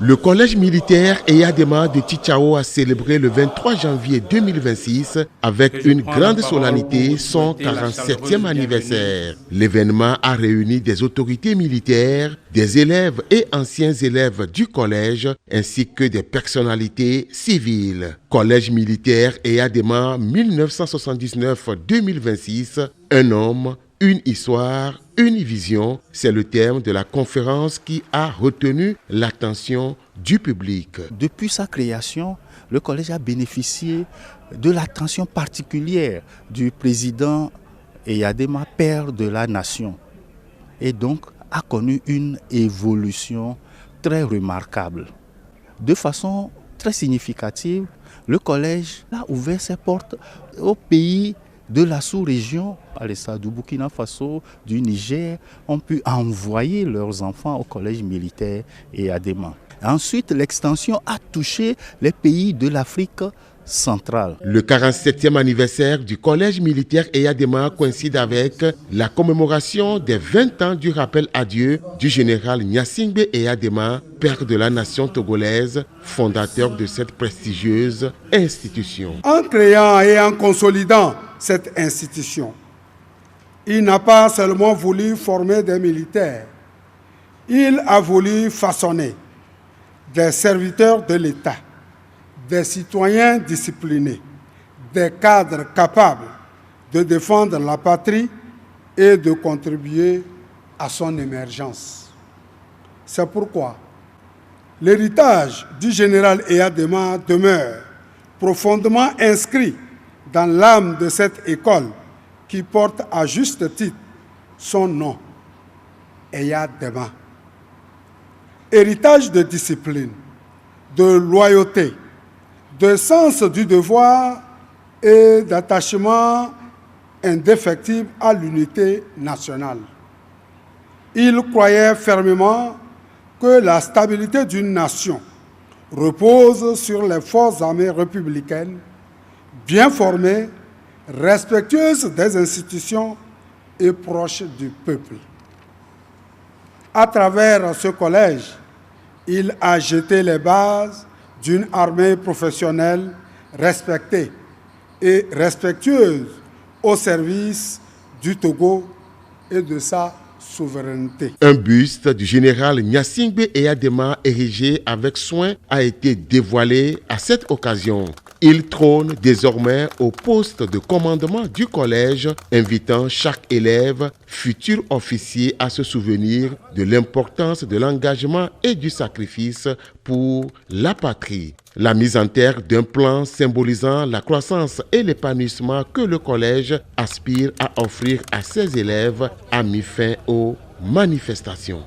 Le collège militaire Eyadema de Tchitchao a célébré le 23 janvier 2026 avec une grande solennité son 47e anniversaire. L'événement a réuni des autorités militaires, des élèves et anciens élèves du collège ainsi que des personnalités civiles. Collège militaire Eyadema 1979-2026, un homme, une histoire, une vision, c'est le thème de la conférence qui a retenu l'attention du public. Depuis sa création, le collège a bénéficié de l'attention particulière du président Eyadema, père de la nation, et donc a connu une évolution très remarquable. De façon très significative, le collège a ouvert ses portes aux pays de la sous-région, à l'État du Burkina Faso, du Niger, ont pu envoyer leurs enfants au collège militaire Eyadema. Ensuite, l'extension a touché les pays de l'Afrique centrale. Le 47e anniversaire du collège militaire Eyadema coïncide avec la commémoration des 20 ans du rappel à Dieu du général Gnassingbé Eyadema, père de la nation togolaise, fondateur de cette prestigieuse institution. En créant et en consolidant cette institution, il n'a pas seulement voulu former des militaires, il a voulu façonner des serviteurs de l'État, des citoyens disciplinés, des cadres capables de défendre la patrie et de contribuer à son émergence. C'est pourquoi l'héritage du général Eyadema demeure profondément inscrit dans l'âme de cette école qui porte à juste titre son nom, Eyadema. Héritage de discipline, de loyauté, de sens du devoir et d'attachement indéfectible à l'unité nationale. Il croyait fermement que la stabilité d'une nation repose sur les forces armées républicaines, bien formées, respectueuses des institutions et proches du peuple. À travers ce collège, il a jeté les bases d'une armée professionnelle respectée et respectueuse au service du Togo et de sa souveraineté. Un buste du général Gnassingbé Eyadema érigé avec soin a été dévoilé à cette occasion. Il trône désormais au poste de commandement du collège, invitant chaque élève, futur officier, à se souvenir de l'importance de l'engagement et du sacrifice pour la patrie. La mise en terre d'un plan symbolisant la croissance et l'épanouissement que le collège aspire à offrir à ses élèves a mis fin aux manifestations.